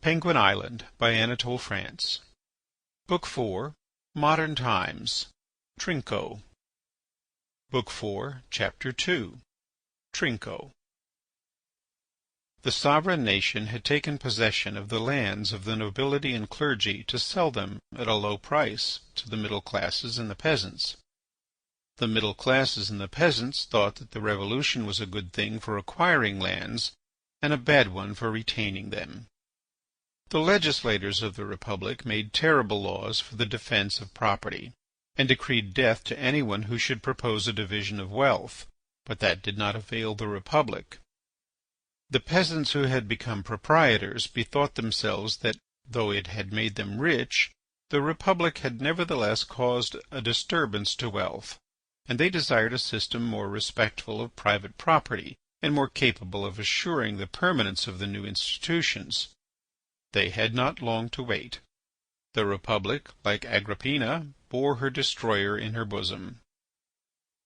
Penguin Island by Anatole France. Book 4. Modern Times. Trinco. Book 4, Chapter 2. Trinco. The sovereign nation had taken possession of the lands of the nobility and clergy to sell them at a low price to the middle classes and the peasants. The middle classes and the peasants thought that the revolution was a good thing for acquiring lands and a bad one for retaining them. The legislators of the Republic made terrible laws for the defence of property, and decreed death to anyone who should propose a division of wealth, but that did not avail the Republic. The peasants who had become proprietors bethought themselves that, though it had made them rich, the Republic had nevertheless caused a disturbance to wealth, and they desired a system more respectful of private property and more capable of assuring the permanence of the new institutions. They had not long to wait. The Republic, like Agrippina, bore her destroyer in her bosom.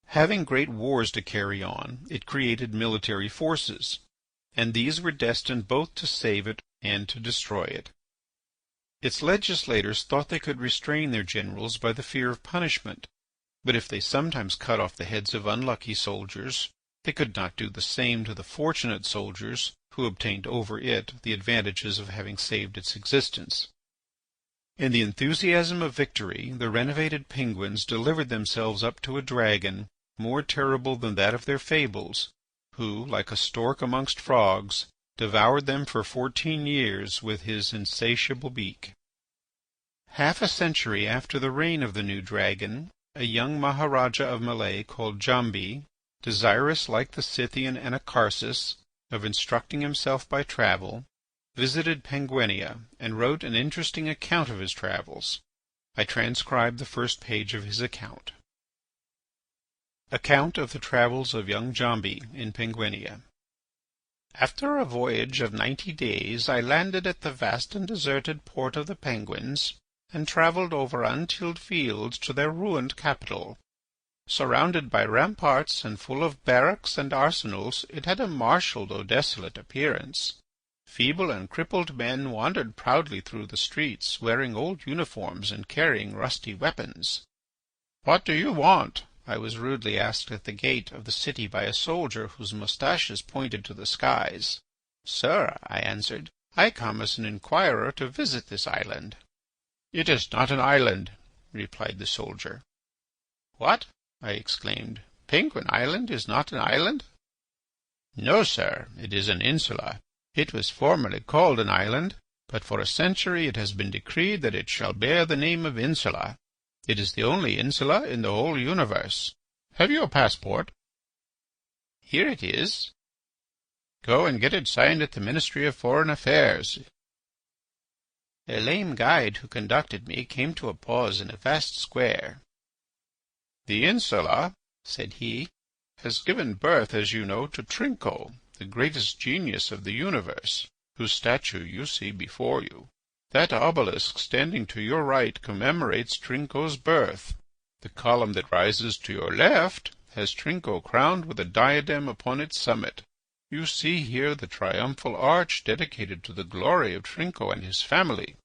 Having great wars to carry on, it created military forces, and these were destined both to save it and to destroy it. Its legislators thought they could restrain their generals by the fear of punishment, but if they sometimes cut off the heads of unlucky soldiers, they could not do the same to the fortunate soldiers who obtained over it the advantages of having saved its existence. In the enthusiasm of victory, the renovated penguins delivered themselves up to a dragon more terrible than that of their fables, who, like a stork amongst frogs, devoured them for 14 years with his insatiable beak. Half a century after the reign of the new dragon, a young Maharaja of Malay called Jambi, desirous like the Scythian Anacharsis of instructing himself by travel, visited Penguinia and wrote an interesting account of his travels. I transcribe the first page of his account. Account of the Travels of Young Jambi in Penguinia. After a voyage of 90 days, I landed at the vast and deserted port of the Penguins and travelled over untilled fields to their ruined capital. Surrounded by ramparts and full of barracks and arsenals, it had a martial though desolate appearance. Feeble and crippled men wandered proudly through the streets, wearing old uniforms and carrying rusty weapons. "What do you want?" I was rudely asked at the gate of the city by a soldier whose moustaches pointed to the skies. "Sir," I answered, "I come as an inquirer to visit this island." "It is not an island," replied the soldier. "What?" I exclaimed. "Penguin Island is not an island?" "No, sir, it is an insula. It was formerly called an island, but for a century it has been decreed that it shall bear the name of insula. It is the only insula in the whole universe. Have you a passport?" "Here it is." "Go and get it signed at the Ministry of Foreign Affairs." A lame guide who conducted me came to a pause in a vast square. "The insula," said he, "has given birth, as you know, to Trinco, the greatest genius of the universe, whose statue you see before you. That obelisk standing to your right commemorates Trinco's birth. The column that rises to your left has Trinco crowned with a diadem upon its summit. You see here the triumphal arch dedicated to the glory of Trinco and his family."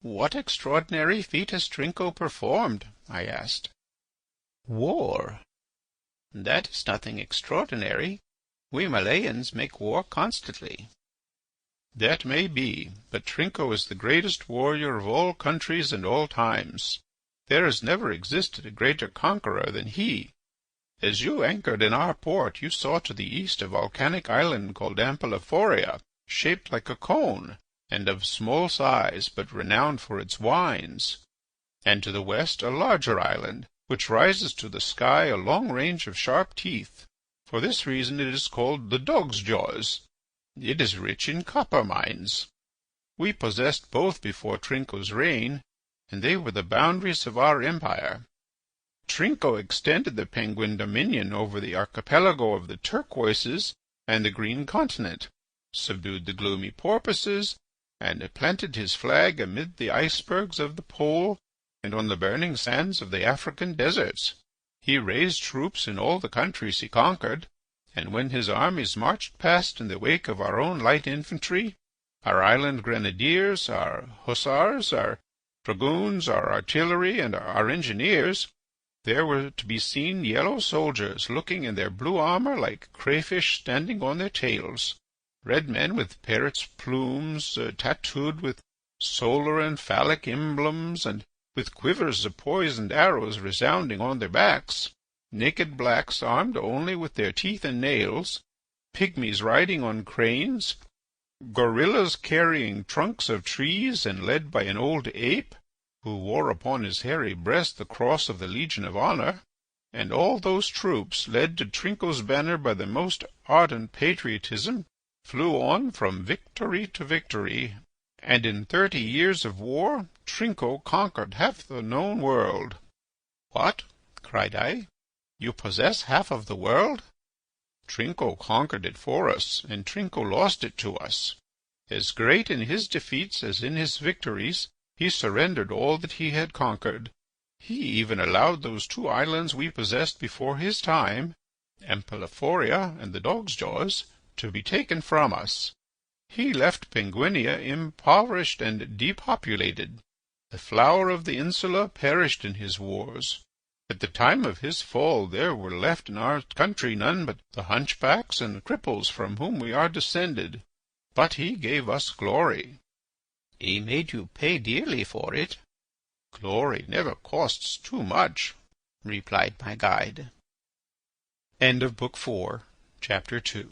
"What extraordinary feat has Trinco performed?" I asked. "War." "That is nothing extraordinary. We Malayans make war constantly." "That may be, but Trinco is the greatest warrior of all countries and all times. There has never existed a greater conqueror than he. As you anchored in our port you saw to the east a volcanic island called Ampelophoria, shaped like a cone, and of small size but renowned for its wines, and to the west a larger island, which rises to the sky a long range of sharp teeth. For this reason it is called the Dog's Jaws. It is rich in copper mines. We possessed both before Trinco's reign, and they were the boundaries of our empire. Trinco extended the Penguin dominion over the archipelago of the Turquoises and the Green Continent, subdued the gloomy Porpoises, and planted his flag amid the icebergs of the Pole and on the burning sands of the African deserts. He raised troops in all the countries he conquered, and when his armies marched past in the wake of our own light infantry, our island grenadiers, our hussars, our dragoons, our artillery, and our engineers, there were to be seen yellow soldiers looking in their blue armour like crayfish standing on their tails, red men with parrots' plumes tattooed with solar and phallic emblems, and with quivers of poisoned arrows resounding on their backs, naked blacks armed only with their teeth and nails, pygmies riding on cranes, gorillas carrying trunks of trees and led by an old ape, who wore upon his hairy breast the cross of the Legion of Honour, and all those troops, led to Trinco's banner by the most ardent patriotism, flew on from victory to victory, and in 30 years of war Trinco conquered half the known world. "What?" cried I. "You possess half of the world?" "Trinco conquered it for us, and Trinco lost it to us. As great in his defeats as in his victories, he surrendered all that he had conquered. He even allowed those 2 islands we possessed before his time, Ampelophoria and the Dog's Jaws, to be taken from us. He left Penguinia impoverished and depopulated. The flower of the insula perished in his wars. At the time of his fall there were left in our country none but the hunchbacks and cripples from whom we are descended. But he gave us glory." "He made you pay dearly for it." "Glory never costs too much," replied my guide. End of Book 4, Chapter 2.